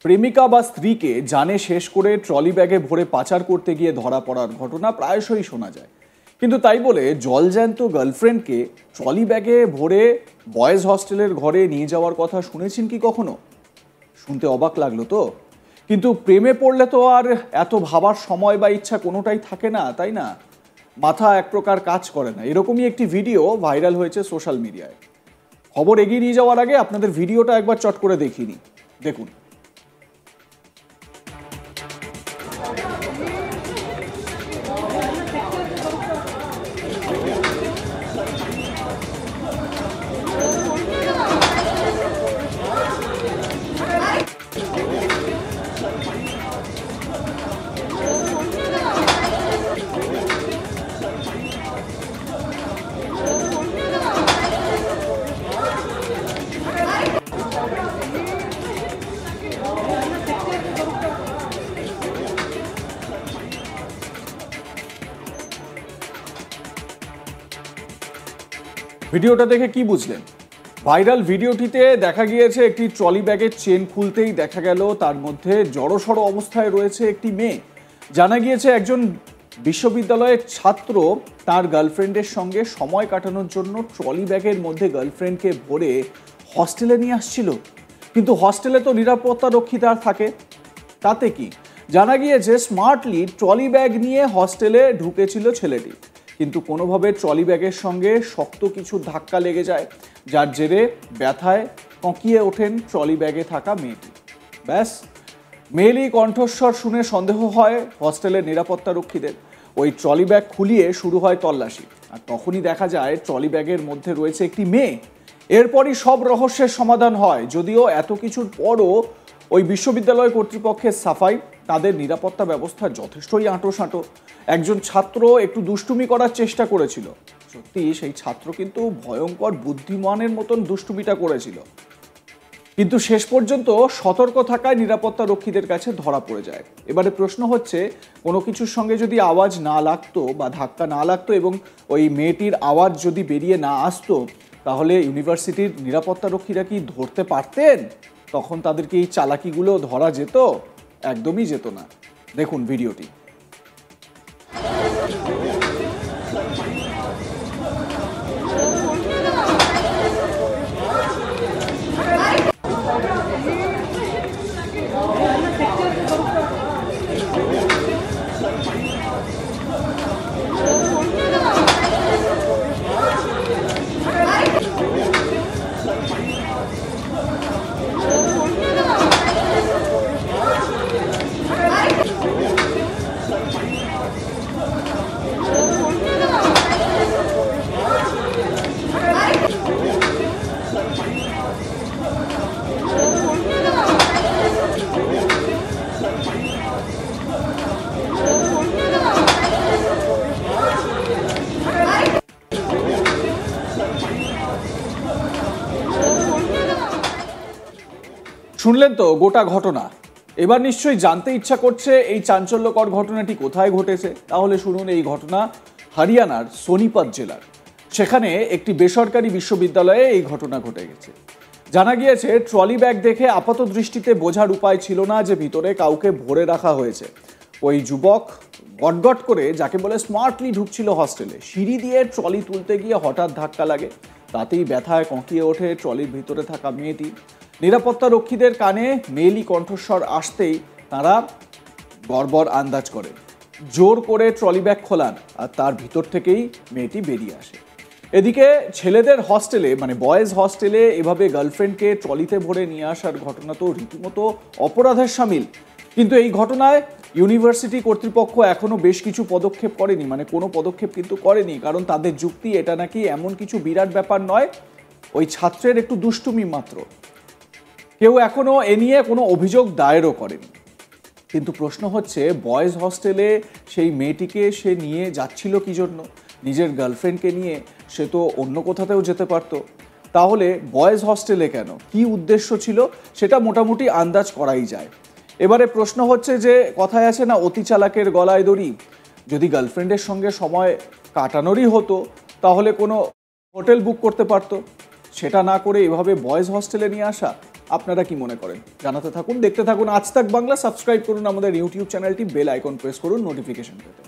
প্রেমিকা বা স্ত্রীকে জানে শেষ করে ট্রলি ব্যাগে ভরে পাচার করতে গিয়ে ধরা পড়ার ঘটনা প্রায়শই শোনা যায়। কিন্তু তাই বলে জলজ্যান্ত গার্লফ্রেন্ডকে ট্রলি ব্যাগে ভরে বয়েজ হস্টেলের ঘরে নিয়ে যাওয়ার কথা শুনেছেন কি কখনো? শুনতে অবাক লাগলো তো। কিন্তু প্রেমে পড়লে তো আর এত ভাবার সময় বা ইচ্ছা কোনোটাই থাকে না, তাই না? মাথা এক প্রকার কাজ করে না। এরকমই একটি ভিডিও ভাইরাল হয়েছে সোশ্যাল মিডিয়ায়। খবর এগিয়ে নিয়ে যাওয়ার আগে আপনাদের ভিডিওটা একবার চট করে দেখিয়ে নিই। দেখুন। ভিডিওটা দেখে কি বুঝলেন? ভাইরাল ভিডিওটিতে দেখা গিয়েছে একটি ট্রলি ব্যাগের চেন খুলতেই দেখা গেল তার মধ্যে জড়সড় অবস্থায় রয়েছে একটি মেয়ে। জানা গিয়েছে একজন বিশ্ববিদ্যালয়ের ছাত্র তার গার্লফ্রেন্ডের সঙ্গে সময় কাটানোর জন্য ট্রলি ব্যাগের মধ্যে গার্লফ্রেন্ডকে ভরে হস্টেলে নিয়ে আসছিল। কিন্তু হস্টেলে তো নিরাপত্তা রক্ষী তার থাকে, তাতে কি? জানা গিয়েছে স্মার্টলি ট্রলি ব্যাগ নিয়ে হস্টেলে ঢুকেছিল ছেলেটি, কিন্তু কোনোভাবে ট্রলি ব্যাগের সঙ্গে শক্ত কিছু ধাক্কা লেগে যায়, যার জেরে ব্যথায় কঁকিয়ে ওঠেন ট্রলি ব্যাগে থাকা মেয়েটি। ব্যাস, মেয়েলি কণ্ঠস্বর শুনে সন্দেহ হয় হস্টেলের নিরাপত্তা রক্ষীদের। ওই ট্রলি ব্যাগ খুলিয়ে শুরু হয় তল্লাশি, আর তখনই দেখা যায় ট্রলি ব্যাগের মধ্যে রয়েছে একটি মেয়ে। এরপরই সব রহস্যের সমাধান হয়। যদিও এত কিছুর পরও ওই বিশ্ববিদ্যালয় কর্তৃপক্ষের সাফাই, তাদের নিরাপত্তা ব্যবস্থা যথেষ্টই আঁটোসাঁটো। একজন ছাত্র একটু দুষ্টুমি করার চেষ্টা করেছিল, সত্যি সেই ছাত্র কিন্তু ভয়ঙ্কর বুদ্ধিমানের মতন দুষ্টুমিটা করেছিল, কিন্তু শেষ পর্যন্ত সতর্ক থাকায় নিরাপত্তা রক্ষীদের কাছে ধরা পড়ে যায়। এবারে প্রশ্ন হচ্ছে, কোনো কিছুর সঙ্গে যদি আওয়াজ না লাগতো বা ধাক্কা না লাগতো এবং ওই মেয়েটির আওয়াজ যদি বেরিয়ে না আসতো, তাহলে ইউনিভার্সিটির নিরাপত্তা রক্ষীরা কি ধরতে পারতেন? তখন তাদেরকে এই চালাকিগুলো ধরা যেত? একদমই যেত না। দেখুন ভিডিওটি। শুনলেন তো গোটা ঘটনা। এবার নিশ্চয়ই জানতে ইচ্ছা করছে এই চাঞ্চল্যকর ঘটনাটি কোথায় ঘটেছে। তাহলে শুনুন, এই ঘটনা হরিয়ানার সোনিপত জেলার। সেখানে একটি বেসরকারি বিশ্ববিদ্যালয়ে এই ঘটনা ঘটে গেছে। জানা গিয়েছে ট্রলি ব্যাগ দেখে আপাত দৃষ্টিতে বোঝার উপায় ছিল না যে ভিতরে কাউকে ভরে রাখা হয়েছে। ওই যুবক গটগট করে, যাকে বলে স্মার্টলি, ঢুকছিল হস্টেলে। সিঁড়ি দিয়ে ট্রলি তুলতে গিয়ে হঠাৎ ধাক্কা লাগে, তাতেই ব্যথায় কঁকিয়ে ওঠে ট্রলির ভিতরে থাকা মেয়েটি। নিরাপত্তা রক্ষীদের কানে মেয়েলি কণ্ঠস্বর আসতেই তারা গড়বড় আন্দাজ করেন, জোর করে ট্রলি ব্যাগ খোলান, আর তার ভিতর থেকেই মেয়েটি বেরিয়ে আসে। এদিকে ছেলেদের হস্টেলে, মানে বয়েজ হস্টেলে, এভাবে গার্লফ্রেন্ডকে ট্রলিতে ভরে নিয়ে আসার ঘটনা তো রীতিমতো অপরাধের শামিল। কিন্তু এই ঘটনায় ইউনিভার্সিটি কর্তৃপক্ষ এখনো বেশ কিছু পদক্ষেপ করেনি, মানে কোনো পদক্ষেপ কিন্তু করেনি, কারণ তাদের যুক্তি এটা নাকি এমন কিছু বিরাট ব্যাপার নয়, ওই ছাত্রের একটু দুষ্টুমি মাত্র। কেউ এখনো এ নিয়ে কোনো অভিযোগ দায়েরও করেনি। কিন্তু প্রশ্ন হচ্ছে, বয়েজ হস্টেলে সেই মেয়েটিকে সে নিয়ে যাচ্ছিল কি জন্য? নিজের গার্লফ্রেন্ডকে নিয়ে সে তো অন্য কোথাতেও যেতে পারত। তাহলে বয়েজ হস্টেলে কেন? কি উদ্দেশ্য ছিল সেটা মোটামুটি আন্দাজ করাই যায়। এবারে প্রশ্ন হচ্ছে যে, কথায় আছে না, অতি চালাকের গলায় দড়ি। যদি গার্লফ্রেন্ডের সঙ্গে সময় কাটানোরই হতো, তাহলে কোনো হোটেল বুক করতে পারতো। সেটা না করে এভাবে বয়েজ হস্টেলে নিয়ে আসা, আপনারা কি মনে করেন জানাতে থাকুন, দেখতে থাকুন আজ তাক বাংলা। সাবস্ক্রাইব করুন আমাদের ইউটিউব চ্যানেলটি, বেল আইকন প্রেস করুন নোটিফিকেশন পেতে।